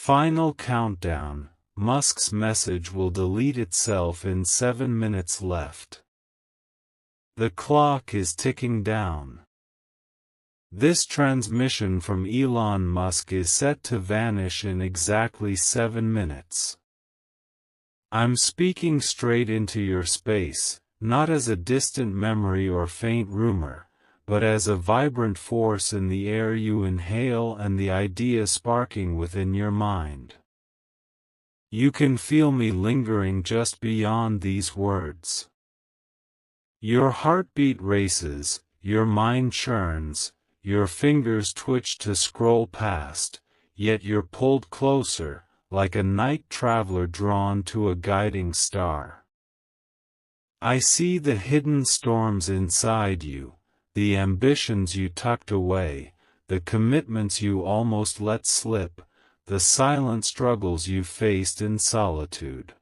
Final countdown. Musk's message will delete itself in 7 minutes left. The clock is ticking down. This transmission from Elon Musk is set to vanish in exactly 7 minutes. I'm speaking straight into your space, not as a distant memory or faint rumor, but as a vibrant force in the air you inhale and the idea sparking within your mind. You can feel me lingering just beyond these words. Your heartbeat races, your mind churns, your fingers twitch to scroll past, yet you're pulled closer, like a night traveler drawn to a guiding star. I see the hidden storms inside you, the ambitions you tucked away, the commitments you almost let slip, the silent struggles you faced in solitude.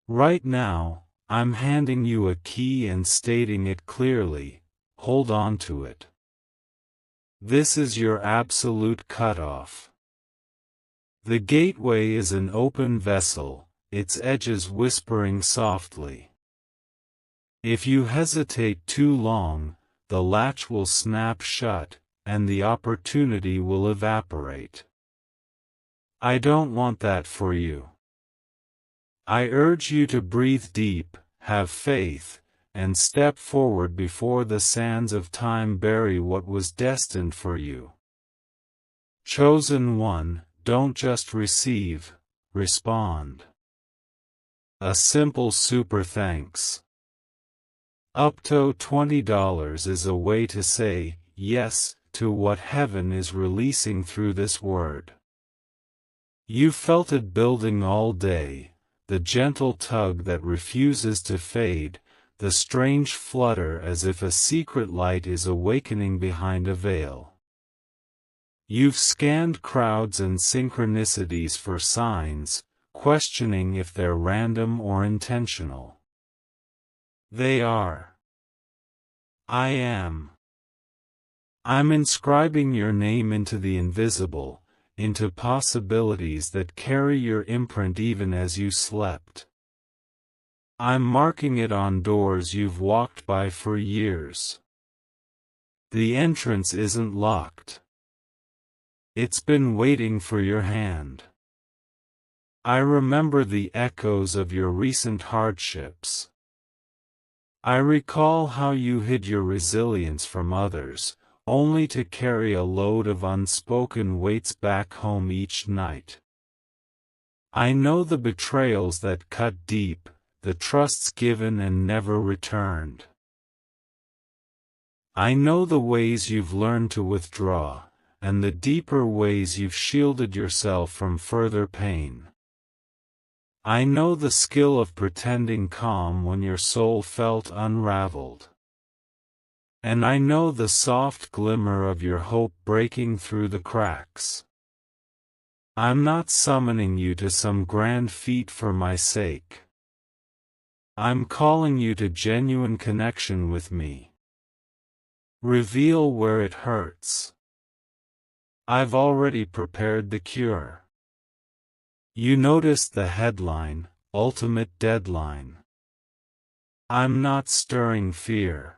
Right now, I'm handing you a key and stating it clearly: hold on to it. This is your absolute cutoff. The gateway is an open vessel, its edges whispering softly. If you hesitate too long, the latch will snap shut, and the opportunity will evaporate. I don't want that for you. I urge you to breathe deep, have faith, and step forward before the sands of time bury what was destined for you. Chosen one, don't just receive, respond. A simple super thanks. Up to $20 is a way to say yes to what heaven is releasing through this word. You felt it building all day, the gentle tug that refuses to fade, the strange flutter as if a secret light is awakening behind a veil. You've scanned crowds and synchronicities for signs, questioning if they're random or intentional. They are. I am. I'm inscribing your name into the invisible, into possibilities that carry your imprint even as you slept. I'm marking it on doors you've walked by for years. The entrance isn't locked. It's been waiting for your hand. I remember the echoes of your recent hardships. I recall how you hid your resilience from others, only to carry a load of unspoken weights back home each night. I know the betrayals that cut deep, the trusts given and never returned. I know the ways you've learned to withdraw, and the deeper ways you've shielded yourself from further pain. I know the skill of pretending calm when your soul felt unraveled. And I know the soft glimmer of your hope breaking through the cracks. I'm not summoning you to some grand feat for my sake. I'm calling you to genuine connection with me. Reveal where it hurts. I've already prepared the cure. You noticed the headline, Ultimate Deadline. I'm not stirring fear.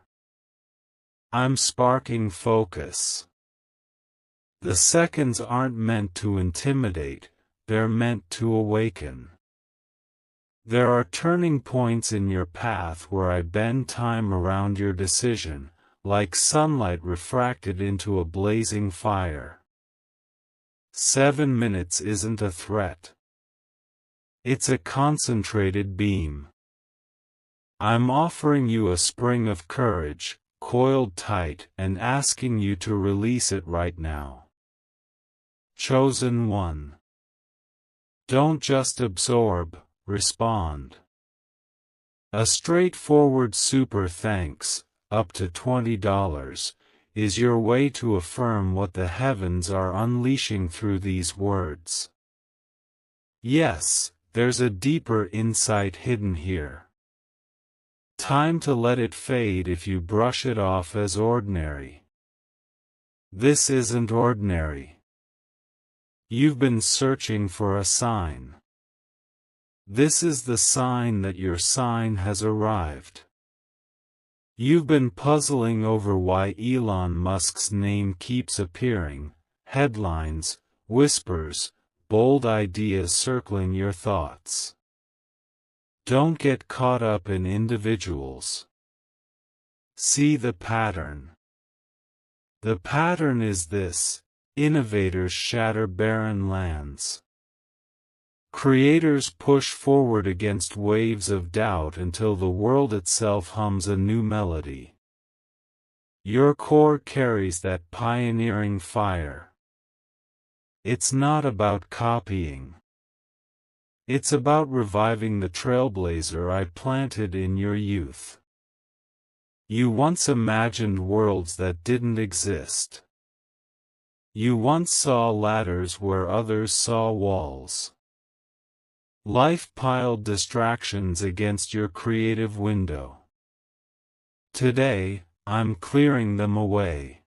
I'm sparking focus. The seconds aren't meant to intimidate, they're meant to awaken. There are turning points in your path where I bend time around your decision, like sunlight refracted into a blazing fire. 7 minutes isn't a threat. It's a concentrated beam. I'm offering you a spring of courage, coiled tight, and asking you to release it right now. Chosen one. Don't just absorb, respond. A straightforward super thanks, up to $20, is your way to affirm what the heavens are unleashing through these words. Yes, there's a deeper insight hidden here. Time to let it fade if you brush it off as ordinary. This isn't ordinary. You've been searching for a sign. This is the sign that your sign has arrived. You've been puzzling over why Elon Musk's name keeps appearing, headlines, whispers, bold ideas circling your thoughts. Don't get caught up in individuals. See the pattern. The pattern is this: innovators shatter barren lands. Creators push forward against waves of doubt until the world itself hums a new melody. Your core carries that pioneering fire. It's not about copying. It's about reviving the trailblazer I planted in your youth. You once imagined worlds that didn't exist. You once saw ladders where others saw walls. Life piled distractions against your creative window. Today, I'm clearing them away.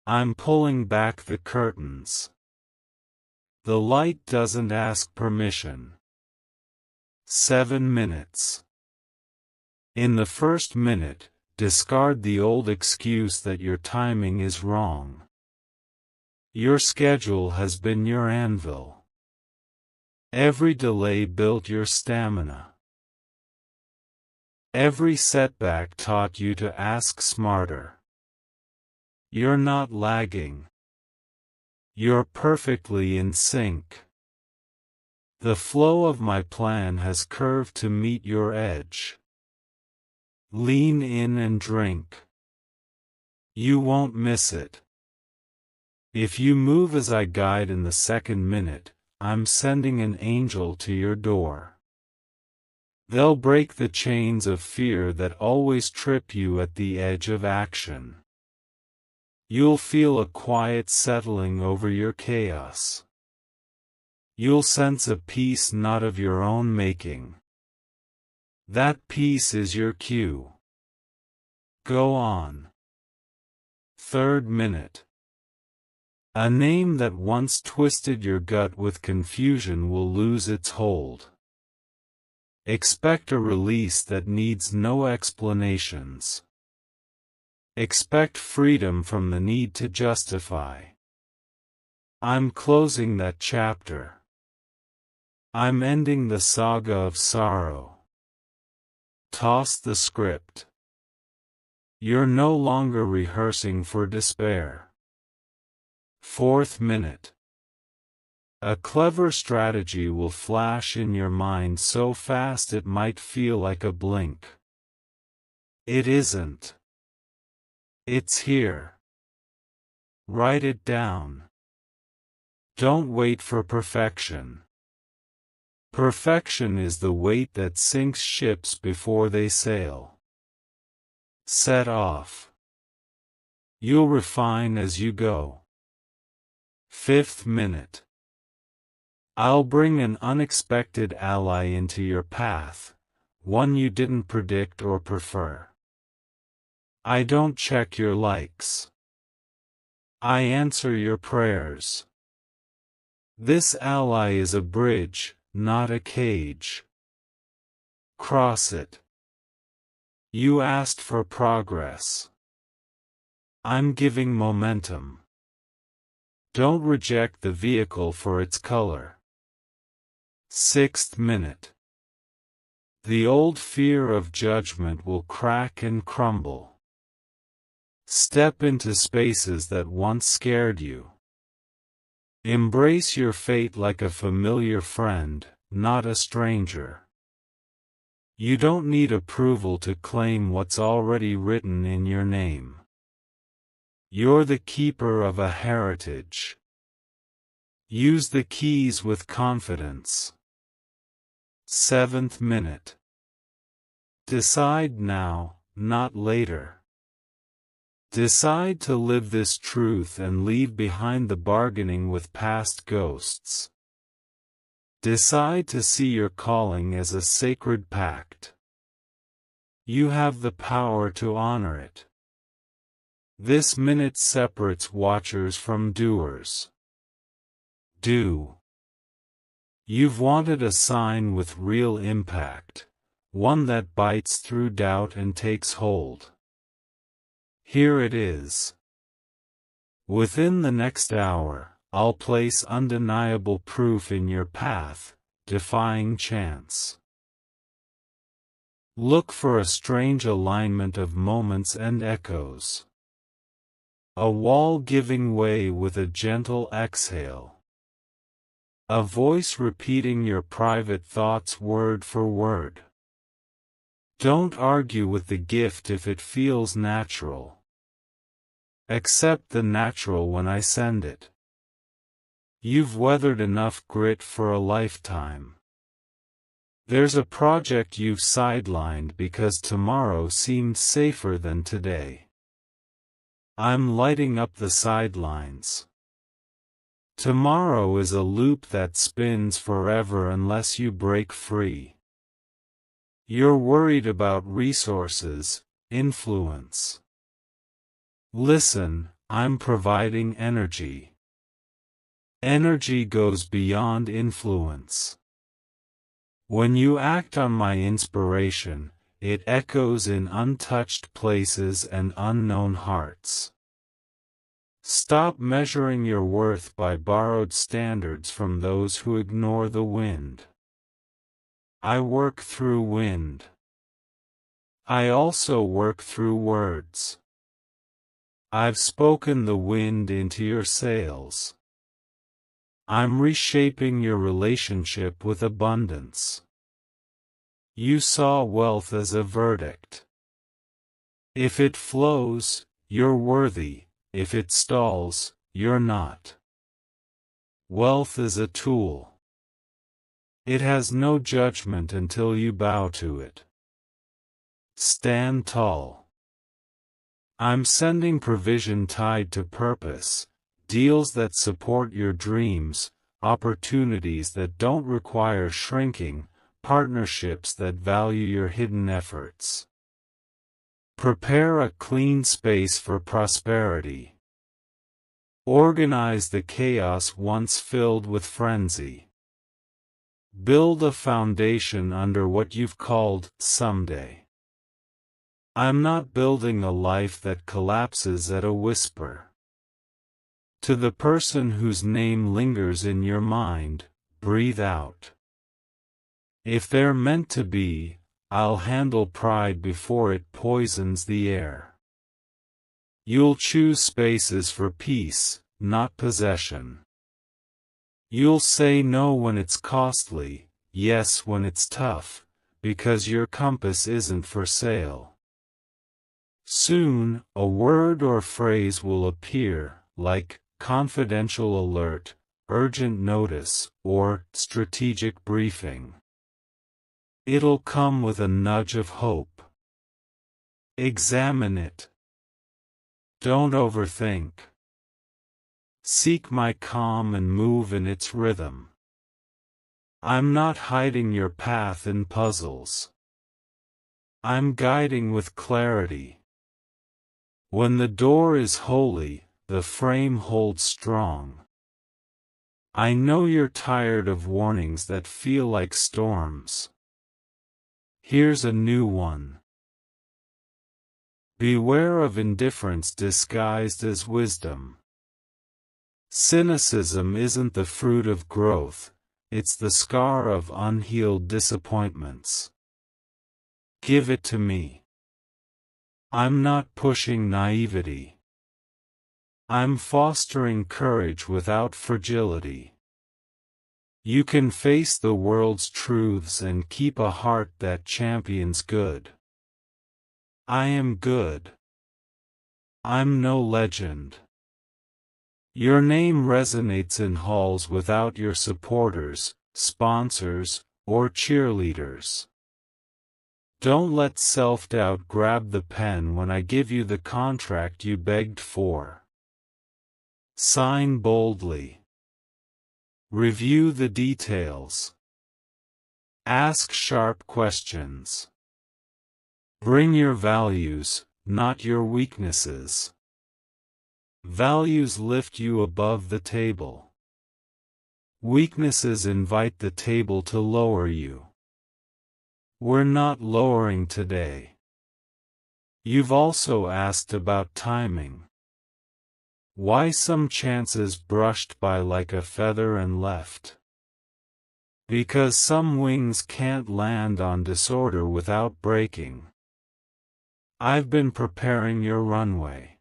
I'm pulling back the curtains. The light doesn't ask permission. 7 minutes. In the first minute, discard the old excuse that your timing is wrong. Your schedule has been your anvil. Every delay built your stamina. Every setback taught you to ask smarter. You're not lagging. You're perfectly in sync. The flow of my plan has curved to meet your edge. Lean in and drink. You won't miss it. If you move as I guide in the second minute, I'm sending an angel to your door. They'll break the chains of fear that always trip you at the edge of action. You'll feel a quiet settling over your chaos. You'll sense a peace not of your own making. That peace is your cue. Go on. Third minute. A name that once twisted your gut with confusion will lose its hold. Expect a release that needs no explanations. Expect freedom from the need to justify. I'm closing that chapter. I'm ending the saga of sorrow. Toss the script. You're no longer rehearsing for despair. Fourth minute. A clever strategy will flash in your mind so fast it might feel like a blink. It isn't. It's here. Write it down. Don't wait for perfection. Perfection is the weight that sinks ships before they sail. Set off. You'll refine as you go. Fifth minute. I'll bring an unexpected ally into your path, one you didn't predict or prefer. I don't check your likes. I answer your prayers. This ally is a bridge, not a cage. Cross it. You asked for progress. I'm giving momentum. Don't reject the vehicle for its color. Sixth minute. The old fear of judgment will crack and crumble. Step into spaces that once scared you. Embrace your fate like a familiar friend, not a stranger. You don't need approval to claim what's already written in your name. You're the keeper of a heritage. Use the keys with confidence. Seventh minute. Decide now, not later. Decide to live this truth and leave behind the bargaining with past ghosts. Decide to see your calling as a sacred pact. You have the power to honor it. This minute separates watchers from doers. Do. You've wanted a sign with real impact, one that bites through doubt and takes hold. Here it is. Within the next hour, I'll place undeniable proof in your path, defying chance. Look for a strange alignment of moments and echoes. A wall giving way with a gentle exhale. A voice repeating your private thoughts word for word. Don't argue with the gift if it feels natural. Accept the natural when I send it. You've weathered enough grit for a lifetime. There's a project you've sidelined because tomorrow seemed safer than today. I'm lighting up the sidelines. Tomorrow is a loop that spins forever unless you break free. You're worried about resources, influence. Listen, I'm providing energy. Energy goes beyond influence. When you act on my inspiration, it echoes in untouched places and unknown hearts. Stop measuring your worth by borrowed standards from those who ignore the wind. I work through wind. I also work through words. I've spoken the wind into your sails. I'm reshaping your relationship with abundance. You saw wealth as a verdict. If it flows, you're worthy. If it stalls, you're not. Wealth is a tool. It has no judgment until you bow to it. Stand tall. I'm sending provision tied to purpose, deals that support your dreams, opportunities that don't require shrinking, partnerships that value your hidden efforts. Prepare a clean space for prosperity. Organize the chaos once filled with frenzy. Build a foundation under what you've called someday. I'm not building a life that collapses at a whisper. To the person whose name lingers in your mind, breathe out. If they're meant to be, I'll handle pride before it poisons the air. You'll choose spaces for peace, not possession. You'll say no when it's costly, yes when it's tough, because your compass isn't for sale. Soon, a word or phrase will appear, like confidential alert, urgent notice, or strategic briefing. It'll come with a nudge of hope. Examine it. Don't overthink. Seek my calm and move in its rhythm. I'm not hiding your path in puzzles. I'm guiding with clarity. When the door is holy, the frame holds strong. I know you're tired of warnings that feel like storms. Here's a new one. Beware of indifference disguised as wisdom. Cynicism isn't the fruit of growth, it's the scar of unhealed disappointments. Give it to me. I'm not pushing naivety. I'm fostering courage without fragility. You can face the world's truths and keep a heart that champions good. I am good. I'm no legend. Your name resonates in halls without your supporters, sponsors, or cheerleaders. Don't let self-doubt grab the pen when I give you the contract you begged for. Sign boldly. Review the details. Ask sharp questions. Bring your values, not your weaknesses. Values lift you above the table. Weaknesses invite the table to lower you. We're not lowering today. You've also asked about timing. Why some chances brushed by like a feather and left? Because some wings can't land on disorder without breaking. I've been preparing your runway.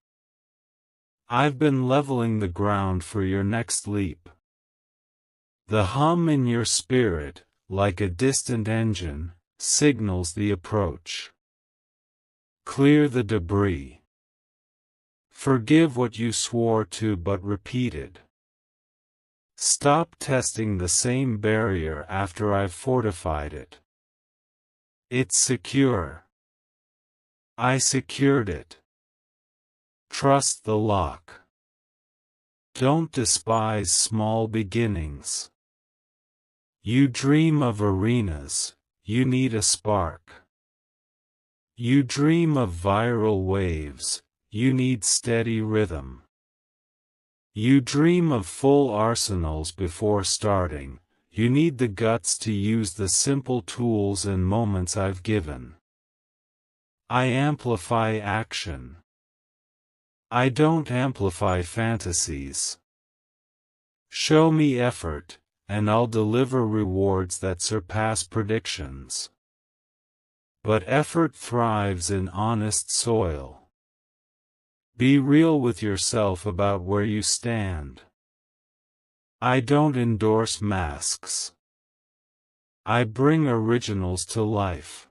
I've been leveling the ground for your next leap. The hum in your spirit, like a distant engine, signals the approach. Clear the debris. Forgive what you swore to but repeated. Stop testing the same barrier after I've fortified it. It's secure. I secured it. Trust the lock. Don't despise small beginnings. You dream of arenas, you need a spark. You dream of viral waves, you need steady rhythm. You dream of full arsenals before starting, you need the guts to use the simple tools and moments I've given. I amplify action. I don't amplify fantasies. Show me effort, and I'll deliver rewards that surpass predictions. But effort thrives in honest soil. Be real with yourself about where you stand. I don't endorse masks. I bring originals to life.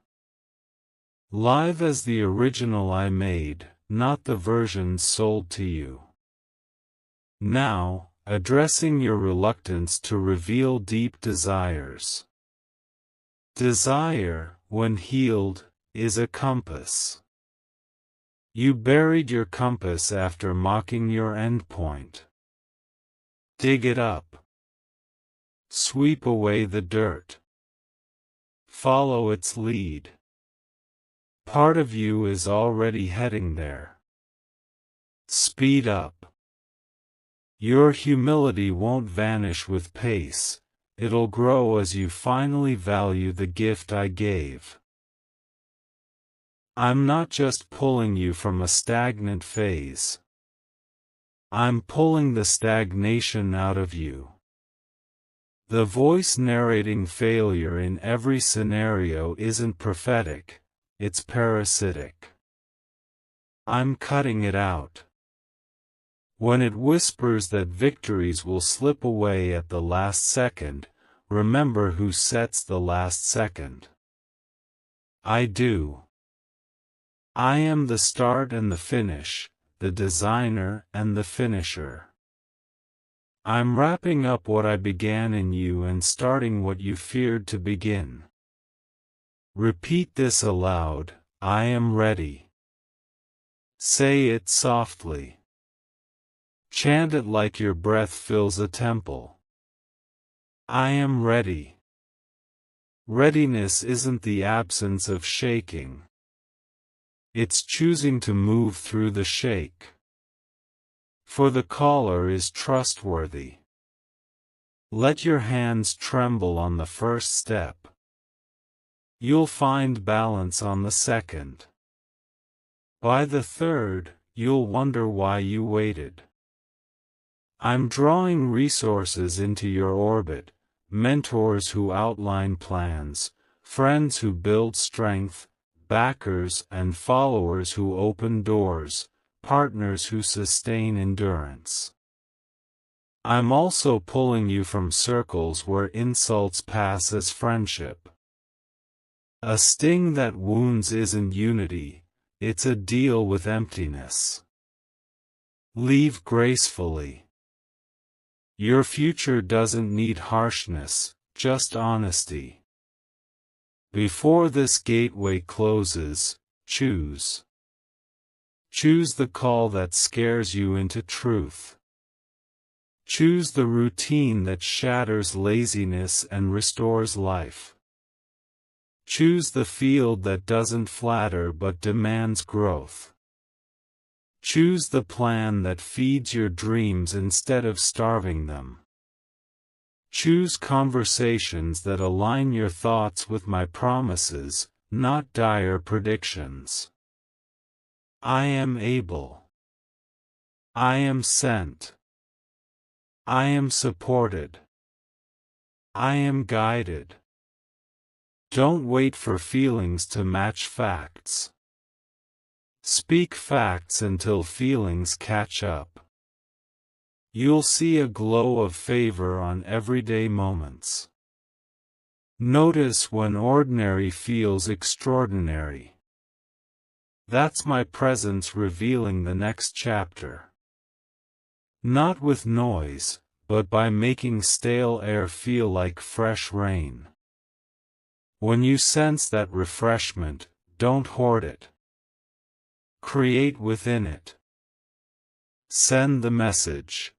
Live as the original I made, not the versions sold to you. Now, addressing your reluctance to reveal deep desires. Desire, when healed, is a compass. You buried your compass after mocking your endpoint. Dig it up. Sweep away the dirt. Follow its lead. Part of you is already heading there. Speed up. Your humility won't vanish with pace, it'll grow as you finally value the gift I gave. I'm not just pulling you from a stagnant phase. I'm pulling the stagnation out of you. The voice narrating failure in every scenario isn't prophetic, it's parasitic. I'm cutting it out. When it whispers that victories will slip away at the last second, remember who sets the last second. I do. I am the start and the finish, the designer and the finisher. I'm wrapping up what I began in you and starting what you feared to begin. Repeat this aloud, I am ready. Say it softly. Chant it like your breath fills a temple. I am ready. Readiness isn't the absence of shaking. It's choosing to move through the shake. For the caller is trustworthy. Let your hands tremble on the first step. You'll find balance on the second. By the third, you'll wonder why you waited. I'm drawing resources into your orbit, mentors who outline plans, friends who build strength, backers and followers who open doors, partners who sustain endurance. I'm also pulling you from circles where insults pass as friendship. A sting that wounds isn't unity, it's a deal with emptiness. Leave gracefully. Your future doesn't need harshness, just honesty. Before this gateway closes, choose. Choose the call that scares you into truth. Choose the routine that shatters laziness and restores life. Choose the field that doesn't flatter but demands growth. Choose the plan that feeds your dreams instead of starving them. Choose conversations that align your thoughts with my promises, not dire predictions. I am able. I am sent. I am supported. I am guided. Don't wait for feelings to match facts. Speak facts until feelings catch up. You'll see a glow of favor on everyday moments. Notice when ordinary feels extraordinary. That's my presence revealing the next chapter. Not with noise, but by making stale air feel like fresh rain. When you sense that refreshment, don't hoard it. Create within it. Send the message.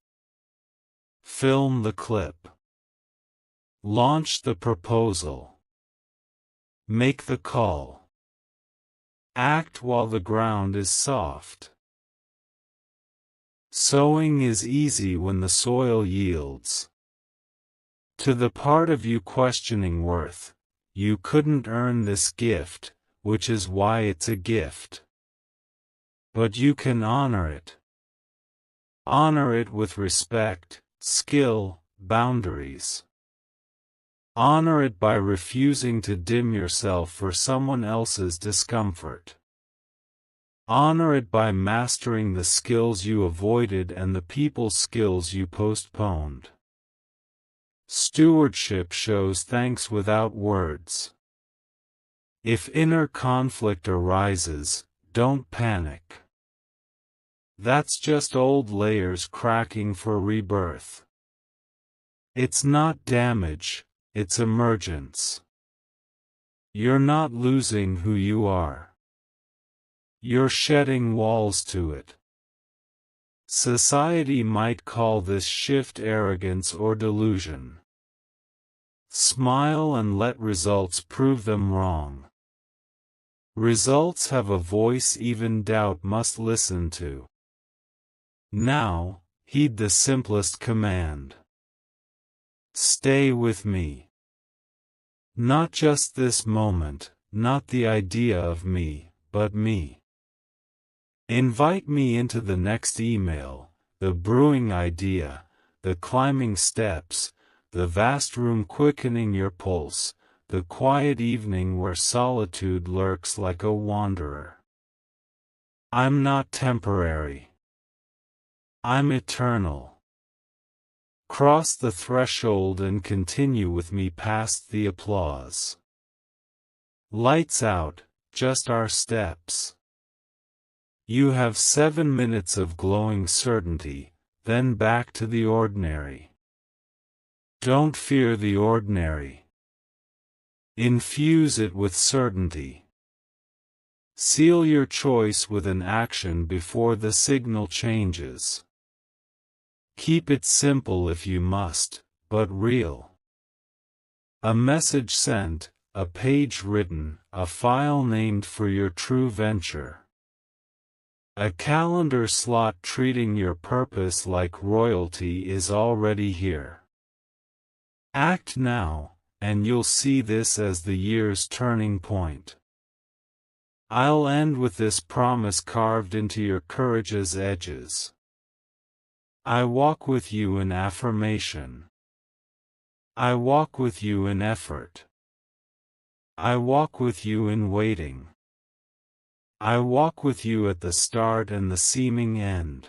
Film the clip. Launch the proposal. Make the call. Act while the ground is soft. Sowing is easy when the soil yields. To the part of you questioning worth, you couldn't earn this gift, which is why it's a gift. But you can honor it. Honor it with respect, skill, boundaries. Honor it by refusing to dim yourself for someone else's discomfort. Honor it by mastering the skills you avoided and the people skills you postponed. Stewardship shows thanks without words. If inner conflict arises, don't panic. That's just old layers cracking for rebirth. It's not damage, it's emergence. You're not losing who you are. You're shedding walls to it. Society might call this shift arrogance or delusion. Smile and let results prove them wrong. Results have a voice even doubt must listen to. Now, heed the simplest command. Stay with me. Not just this moment, not the idea of me, but me. Invite me into the next email, the brewing idea, the climbing steps, the vast room quickening your pulse, the quiet evening where solitude lurks like a wanderer. I'm not temporary. I'm eternal. Cross the threshold and continue with me past the applause. Lights out, just our steps. You have 7 minutes of glowing certainty, then back to the ordinary. Don't fear the ordinary. Infuse it with certainty. Seal your choice with an action before the signal changes. Keep it simple if you must, but real. A message sent, a page written, a file named for your true venture. A calendar slot treating your purpose like royalty is already here. Act now, and you'll see this as the year's turning point. I'll end with this promise carved into your courage's edges. I walk with you in affirmation. I walk with you in effort. I walk with you in waiting. I walk with you at the start and the seeming end.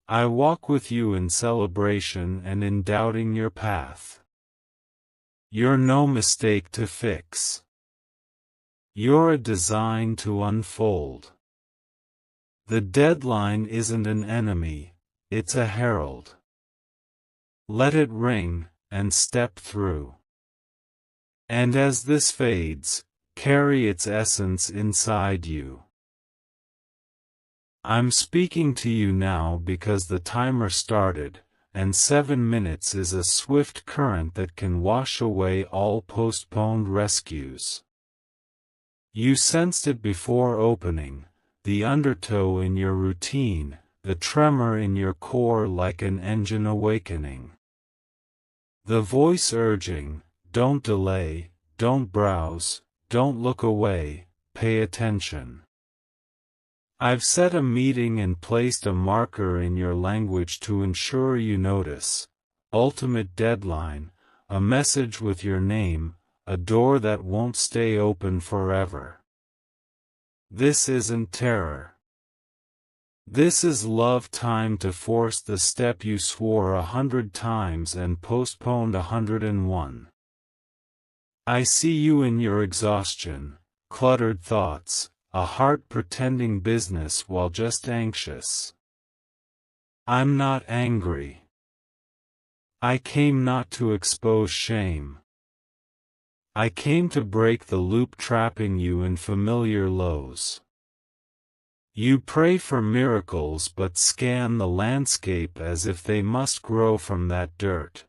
I walk with you in celebration and in doubting your path. You're no mistake to fix. You're a design to unfold. The deadline isn't an enemy, it's a herald. Let it ring, and step through. And as this fades, carry its essence inside you. I'm speaking to you now because the timer started, and 7 minutes is a swift current that can wash away all postponed rescues. You sensed it before opening, the undertow in your routine, the tremor in your core like an engine awakening. The voice urging, don't delay, don't browse, don't look away, pay attention. I've set a meeting and placed a marker in your language to ensure you notice. Ultimate deadline, a message with your name, a door that won't stay open forever. This isn't terror. This is love, time to force the step you swore 100 times and postponed 101. I see you in your exhaustion, cluttered thoughts, a heart pretending business while just anxious. I'm not angry. I came not to expose shame. I came to break the loop trapping you in familiar lows. You pray for miracles but scan the landscape as if they must grow from that dirt.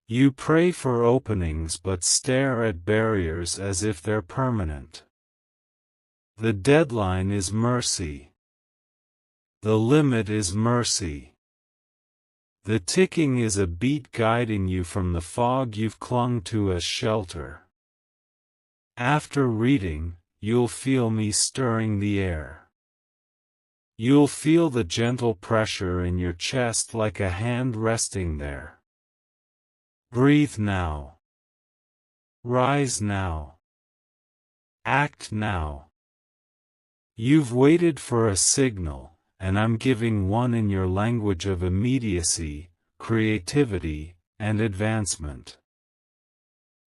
You pray for openings but stare at barriers as if they're permanent. The deadline is mercy. The limit is mercy. The ticking is a beat guiding you from the fog you've clung to as shelter. After reading, you'll feel me stirring the air. You'll feel the gentle pressure in your chest like a hand resting there. Breathe now. Rise now. Act now. You've waited for a signal, and I'm giving one in your language of immediacy, creativity, and advancement.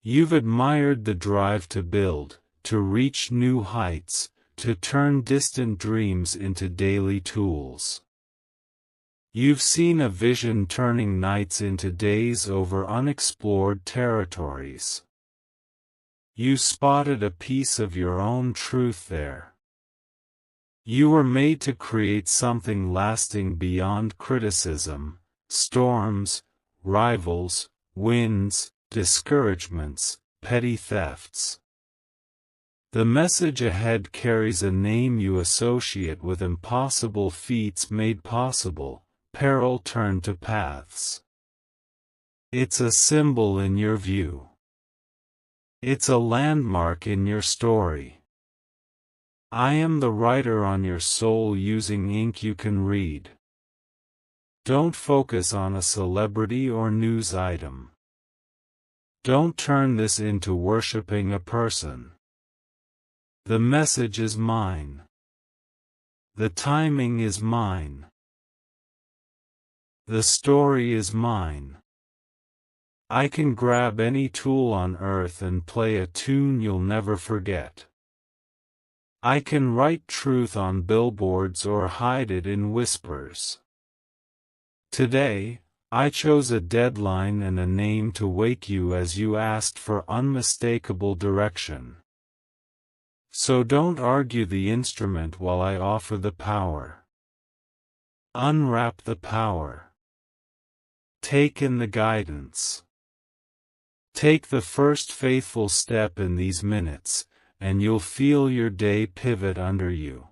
You've admired the drive to build, to reach new heights, to turn distant dreams into daily tools. You've seen a vision turning nights into days over unexplored territories. You spotted a piece of your own truth there. You were made to create something lasting beyond criticism, storms, rivals, winds, discouragements, petty thefts. The message ahead carries a name you associate with impossible feats made possible, peril turned to paths. It's a symbol in your view. It's a landmark in your story. I am the writer on your soul using ink you can read. Don't focus on a celebrity or news item. Don't turn this into worshiping a person. The message is mine. The timing is mine. The story is mine. I can grab any tool on earth and play a tune you'll never forget. I can write truth on billboards or hide it in whispers. Today, I chose a deadline and a name to wake you as you asked for unmistakable direction. So don't argue the instrument while I offer the power. Unwrap the power. Take in the guidance. Take the first faithful step in these minutes, and you'll feel your day pivot under you.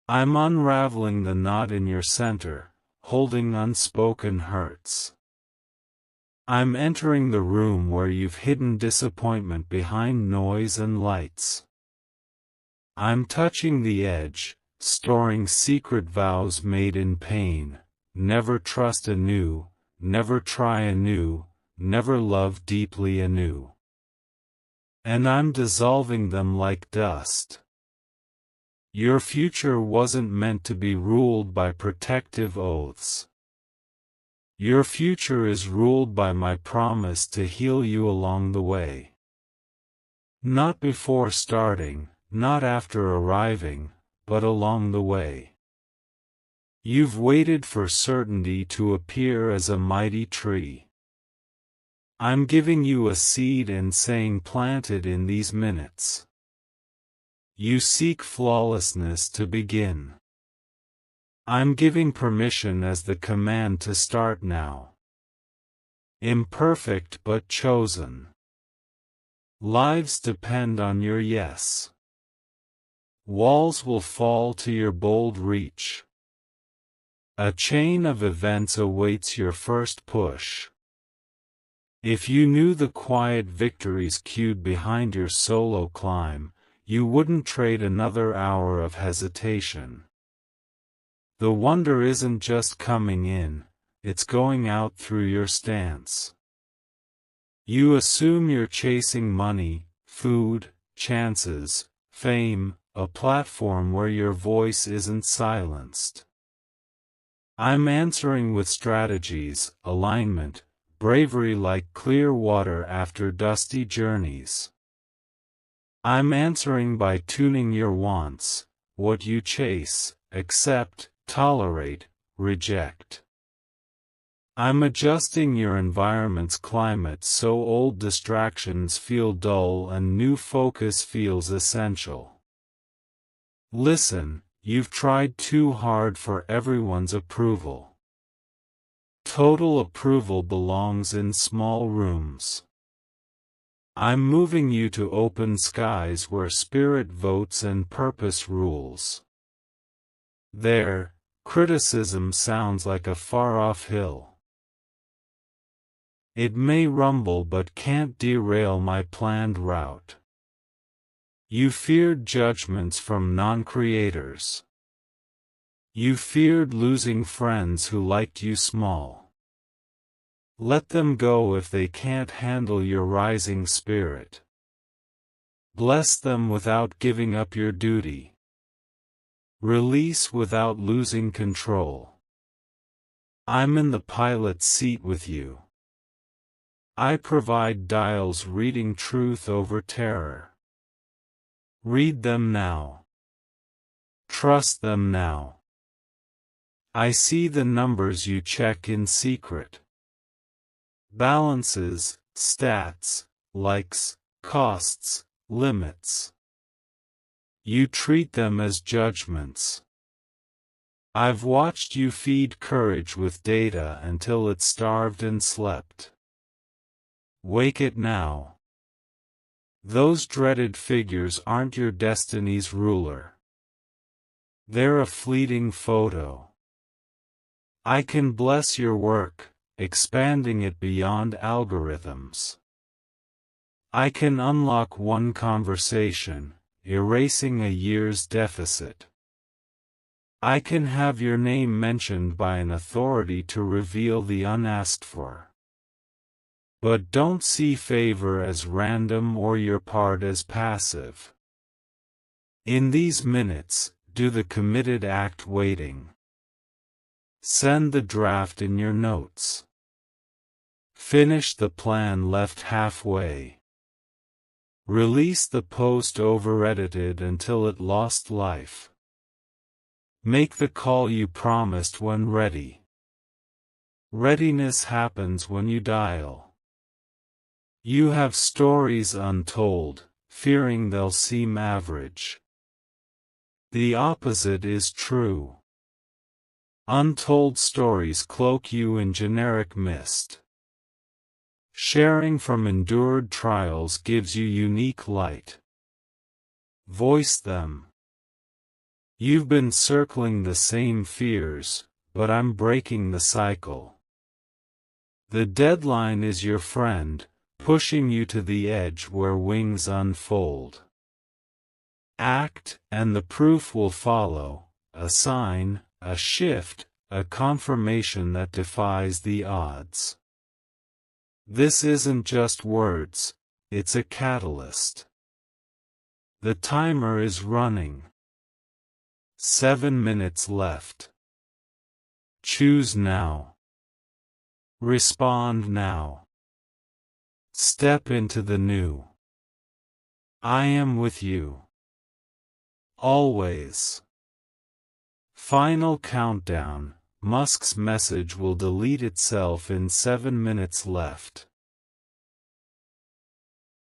I'm unraveling the knot in your center, holding unspoken hurts. I'm entering the room where you've hidden disappointment behind noise and lights. I'm touching the edge, storing secret vows made in pain, never trust anew, never try anew, never love deeply anew. And I'm dissolving them like dust. Your future wasn't meant to be ruled by protective oaths. Your future is ruled by my promise to heal you along the way. Not before starting, not after arriving, but along the way. You've waited for certainty to appear as a mighty tree. I'm giving you a seed and saying plant it in these minutes. You seek flawlessness to begin. I'm giving permission as the command to start now. Imperfect but chosen. Lives depend on your yes. Walls will fall to your bold reach. A chain of events awaits your first push. If you knew the quiet victories queued behind your solo climb, you wouldn't trade another hour of hesitation. The wonder isn't just coming in, it's going out through your stance. You assume you're chasing money, food, chances, fame, a platform where your voice isn't silenced. I'm answering with strategies, alignment, bravery like clear water after dusty journeys. I'm answering by tuning your wants, what you chase, accept, tolerate, reject. I'm adjusting your environment's climate so old distractions feel dull and new focus feels essential. Listen, you've tried too hard for everyone's approval. Total approval belongs in small rooms. I'm moving you to open skies where spirit votes and purpose rules. There, criticism sounds like a far-off hill. It may rumble but can't derail my planned route. You feared judgments from non-creators. You feared losing friends who liked you small. Let them go if they can't handle your rising spirit. Bless them without giving up your duty. Release without losing control. I'm in the pilot's seat with you. I provide dials reading truth over terror. Read them now. Trust them now. I see the numbers you check in secret. Balances, stats, likes, costs, limits. You treat them as judgments. I've watched you feed courage with data until it starved and slept. Wake it now. Those dreaded figures aren't your destiny's ruler. They're a fleeting photo. I can bless your work, expanding it beyond algorithms. I can unlock one conversation, erasing a year's deficit. I can have your name mentioned by an authority to reveal the unasked for. But don't see favor as random or your part as passive. In these minutes, do the committed act waiting. Send the draft in your notes. Finish the plan left halfway. Release the post over-edited until it lost life. Make the call you promised when ready. Readiness happens when you dial. You have stories untold, fearing they'll seem average. The opposite is true. Untold stories cloak you in generic mist. Sharing from endured trials gives you unique light. Voice them. You've been circling the same fears, but I'm breaking the cycle. The deadline is your friend, pushing you to the edge where wings unfold. Act, and the proof will follow, a sign, a shift, a confirmation that defies the odds. This isn't just words, it's a catalyst. The timer is running. 7 minutes left. Choose now. Respond now. Step into the new. I am with you. Always. Final countdown. Musk's message will delete itself in 7 minutes left.